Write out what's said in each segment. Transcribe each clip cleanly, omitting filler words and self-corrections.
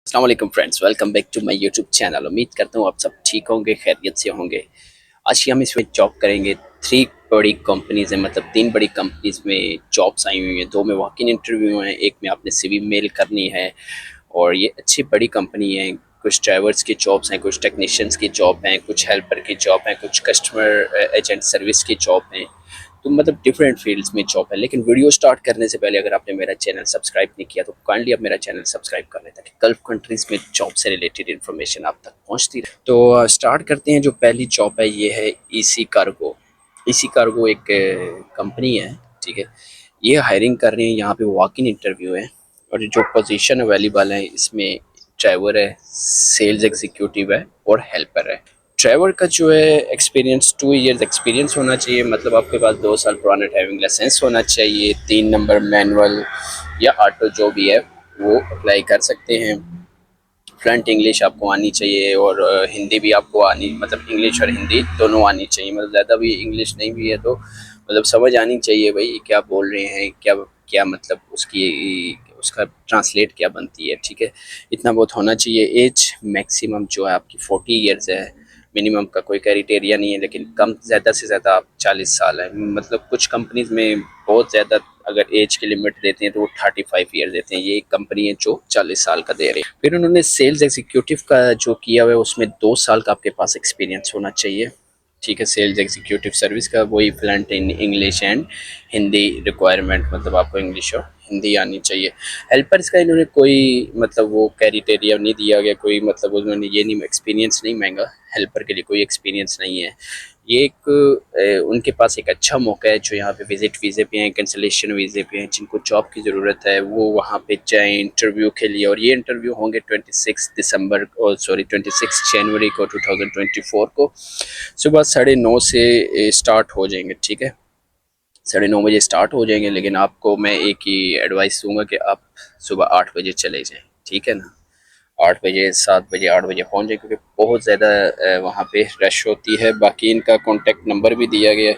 अस्सलाम वालेकुम friends, welcome back to my YouTube channel. उम्मीद करता हूँ आप सब ठीक होंगे, खैरियत से होंगे। आज हम इसमें जॉब करेंगे। थ्री बड़ी कंपनीज हैं, मतलब तीन बड़ी कंपनीज में जॉब्स आई हुई हैं। दो में वॉक इन इंटरव्यू हैं, एक में आपने सीवी मेल करनी है। और ये अच्छी बड़ी कंपनी है। कुछ ड्राइवर्स की जॉब्स हैं, कुछ टेक्नीशियंस की जॉब हैं, कुछ हेल्पर की जॉब हैं, कुछ कस्टमर एजेंट सर्विस की जॉब हैं। तो मतलब डिफरेंट फील्ड्स में जॉब है। लेकिन वीडियो स्टार्ट करने से पहले अगर आपने मेरा चैनल सब्सक्राइब नहीं किया तो काइंडली आप मेरा चैनल सब्सक्राइब कर लें, ताकि गल्फ कंट्रीज़ में जॉब से रिलेटेड इन्फॉर्मेशन आप तक पहुंचती रहे। तो स्टार्ट करते हैं। जो पहली जॉब है ये है ईसी कार्गो। ईसी कार्गो एक कंपनी है, ठीक है। ये हायरिंग कर रही है, यहाँ पे वॉक इन इंटरव्यू है। और जो पोजीशन अवेलेबल है इसमें ड्राइवर है, सेल्स एग्जीक्यूटिव है और हेल्पर है। ड्राइवर का जो है एक्सपीरियंस 2 इयर्स एक्सपीरियंस होना चाहिए, मतलब आपके पास 2 साल पुराना ड्राइविंग लाइसेंस होना चाहिए। 3 नंबर मैनुअल या ऑटो जो भी है वो अप्लाई कर सकते हैं। फ्रंट इंग्लिश आपको आनी चाहिए और हिंदी भी आपको आनी, मतलब इंग्लिश और हिंदी दोनों आनी चाहिए। मतलब ज़्यादा भी इंग्लिश नहीं भी है तो मतलब समझ आनी चाहिए भाई क्या बोल रहे हैं, क्या क्या मतलब उसकी उसका ट्रांसलेट क्या बनती है, ठीक है। इतना बहुत होना चाहिए। एज मैक्सिमम जो है आपकी 40 ईयर्स है। मिनिमम का कोई क्राइटेरिया नहीं है, लेकिन कम ज़्यादा से ज़्यादा आप 40 साल है। मतलब कुछ कंपनीज में बहुत ज़्यादा अगर एज की लिमिट देते हैं तो वो 35 ईयर देते हैं। ये एक कंपनी है जो 40 साल का दे रही है। फिर उन्होंने सेल्स एग्जीक्यूटिव का जो किया हुआ है उसमें 2 साल का आपके पास एक्सपीरियंस होना चाहिए, ठीक है। सेल्स एग्जीक्यूटिव सर्विस का वही fluent in English and Hindi requirement, मतलब आपको इंग्लिश और हिंदी आनी चाहिए। हेल्पर्स का इन्होंने कोई मतलब वो क्राइटेरिया नहीं दिया गया, कोई मतलब उन्होंने ये नहीं, एक्सपीरियंस नहीं मांगा। हेल्पर के लिए कोई एक्सपीरियंस नहीं है। ये एक उनके पास एक अच्छा मौका है जो यहाँ पे विजिट वीज़े पे हैं, कैंसलेशन वीज़े पे हैं, जिनको जॉब की ज़रूरत है वो वहाँ पे जाएँ इंटरव्यू के लिए। और ये इंटरव्यू होंगे 26 दिसंबर और सॉरी 26 जनवरी को 2024 को सुबह 9:30 से स्टार्ट हो जाएंगे, ठीक है। 9:30 बजे स्टार्ट हो जाएंगे, लेकिन आपको मैं एक ही एडवाइस दूंगा कि आप सुबह 8 बजे चले जाएँ, ठीक है ना। 8 बजे 7 बजे 8 बजे पहुँच जाए, क्योंकि बहुत ज़्यादा वहाँ पे रश होती है। बाकी इनका कॉन्टेक्ट नंबर भी दिया गया है,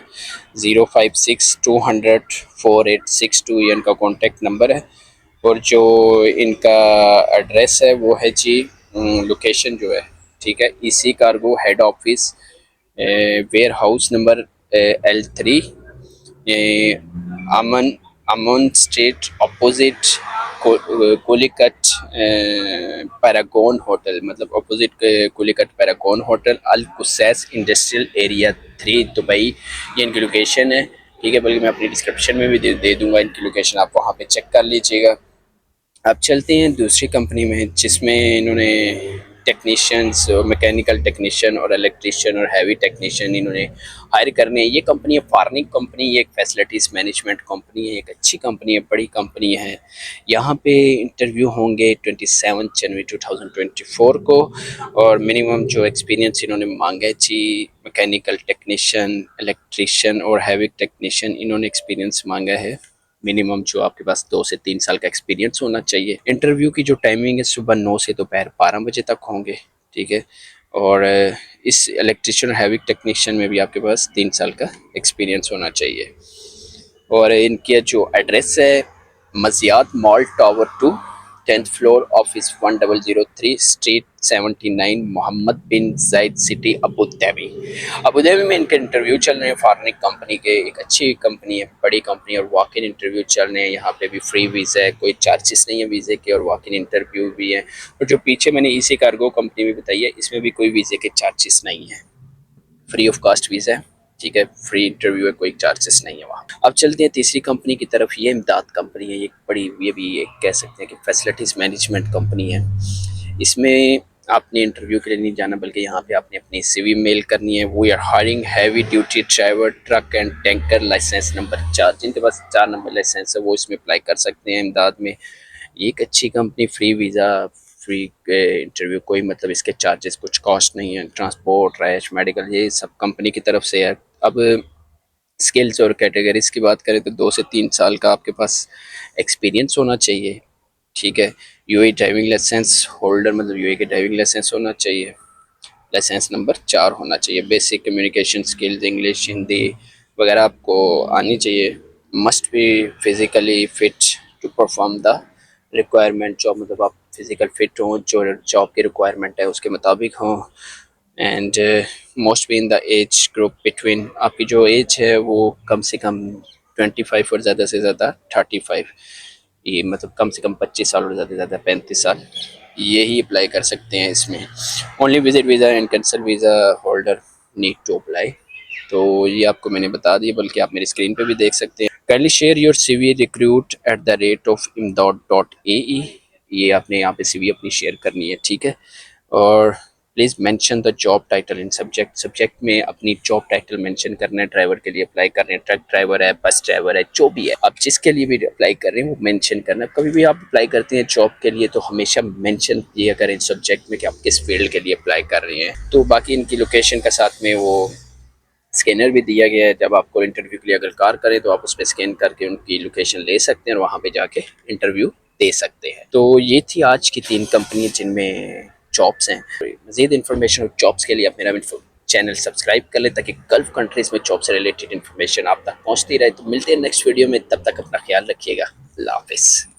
056 200 4862, ये इनका कॉन्टेक्ट नंबर है। और जो इनका एड्रेस है वो है जी, लोकेशन जो है, ठीक है, EC cargo head office, warehouse number L3, Aman Aman street opposite Calicut Paragon hotel, मतलब opposite Calicut Paragon hotel, Al Qusais industrial area 3 Dubai. ये इनकी लोकेशन है, ठीक है। बल्कि मैं अपनी डिस्क्रिप्शन में भी दे दूंगा इनकी लोकेशन, आप वहाँ पे चेक कर लीजिएगा। अब चलते हैं दूसरी कंपनी में, जिसमें इन्होंने टेक्नीशियंस और मैकेनिकल टेक्नीशियन और इलेक्ट्रीशियन और हैवी टेक्नीशियन इन्होंने हायर करने हैं। ये कंपनी है फार्निक कंपनी, ये एक फैसिलिटीज़ मैनेजमेंट कंपनी है, एक अच्छी कंपनी है, बड़ी कंपनी है। यहाँ पे इंटरव्यू होंगे 27 जनवरी 2024 को। और मिनिमम जो एक्सपीरियंस इन्होंने मांगा है जी, मैकेनिकल टेक्नीशियन, इलेक्ट्रीशियन और हैवी टेक्नीशियन इन्होंने एक्सपीरियंस मांगा है। मिनिमम जो आपके पास 2 से 3 साल का एक्सपीरियंस होना चाहिए। इंटरव्यू की जो टाइमिंग है सुबह 9 से दोपहर 12 बजे तक होंगे, ठीक है। और इस इलेक्ट्रिशियन हैवी टेक्नीशियन में भी आपके पास 3 साल का एक्सपीरियंस होना चाहिए। और इनके जो एड्रेस है, Mazyad mall tower 2, 10th floor, office 1003 street 79, Mohammed bin Zayed city, Abu Dhabi. Abu Dhabi में इनके इंटरव्यू चल रहे हैं। फार्निक कंपनी के, एक अच्छी कंपनी है, बड़ी कंपनी है, और वॉक इन इंटरव्यू चल रहे हैं। यहाँ पे भी फ्री वीज़ा है, कोई चार्जेस नहीं है वीज़े के, और वॉक इन इंटरव्यू भी है। और जो पीछे मैंने ईसी कार्गो कंपनी भी बताई है, इसमें भी कोई वीज़े के चार्जेस नहीं है, फ्री ऑफ कॉस्ट वीज़ा है, ठीक है। फ्री इंटरव्यू है, कोई चार्जेस नहीं है वहाँ। अब चलते हैं तीसरी कंपनी की तरफ। ये इमदाद कंपनी है, ये बड़ी, ये भी एक कह सकते हैं कि फैसिलिटीज़ मैनेजमेंट कंपनी है। इसमें आपने इंटरव्यू के लिए नहीं जाना, बल्कि यहाँ पे आपने अपनी सीवी मेल करनी है। We are hiring heavy duty driver, truck and tanker, licence number 4। जिनके पास 4 नंबर लाइसेंस है वो इसमें अप्लाई कर सकते हैं इमदाद में। ये एक अच्छी company, free visa, free interview, कोई मतलब इसके चार्जेस कुछ कॉस्ट नहीं है। ट्रांसपोर्ट, रैश, मेडिकल, ये सब कंपनी की तरफ से है। अब स्किल्स और कैटेगरीज की बात करें तो 2 से 3 साल का आपके पास एक्सपीरियंस होना चाहिए, ठीक है। यूएई ड्राइविंग लाइसेंस होल्डर, मतलब यूएई के ड्राइविंग लाइसेंस होना चाहिए। लाइसेंस नंबर 4 होना चाहिए। Basic communication skills, English, Hindi वगैरह आपको आनी चाहिए। Must be physically fit to perform the requirement job, मतलब आप फिज़िकल फिट हों, जो जॉब की रिक्वायरमेंट है उसके मुताबिक हों, and most be in the age group between, आपकी जो एज है वो कम से कम 25 और ज़्यादा से ज़्यादा 35, ये मतलब कम से कम 25 साल और ज़्यादा से ज़्यादा 35 साल, ये ही अप्लाई कर सकते हैं इसमें। Only visit visa and cancel visa holder need to apply. तो ये आपको मैंने बता दिया, बल्कि आप मेरी स्क्रीन पे भी देख सकते हैं। Kindly share your CV recruit at the rate of imdad.ae, ये आपने यहाँ पे CV अपनी शेयर करनी है, ठीक है। और please mention the job title in subject, subject में अपनी जॉब टाइटल मेंशन करना है। ड्राइवर के लिए अप्लाई कर रहे हैं, ट्रक ड्राइवर है, बस ड्राइवर है, जो भी है, आप जिसके लिए भी अप्लाई कर रहे हैं वो मेंशन करना है। कभी भी आप अप्लाई करते हैं जॉब के लिए तो हमेशा मेंशन किया करें सब्जेक्ट में कि आप किस फील्ड के लिए अप्लाई कर रहे हैं। तो बाकी इनकी लोकेशन का साथ में वो स्कैनर भी दिया गया है, जब आपको इंटरव्यू के लिए अगर कार करें तो आप उस पर स्कैन करके उनकी लोकेशन ले सकते हैं और वहाँ पे जाके इंटरव्यू दे सकते हैं। तो ये थी आज की 3 कंपनी जिनमें जॉब्स हैं। मज़ीद इन्फॉर्मेशन और जॉब्स के लिए आप मेरा चैनल सब्सक्राइब कर लें ताकि गल्फ़ कंट्रीज़ में जॉब से रिलेटेड इन्फॉर्मेशन आप तक पहुँचती रहे। तो मिलते हैं नेक्स्ट वीडियो में, तब तक अपना ख्याल रखिएगा। अल्लाह हाफ़िज़।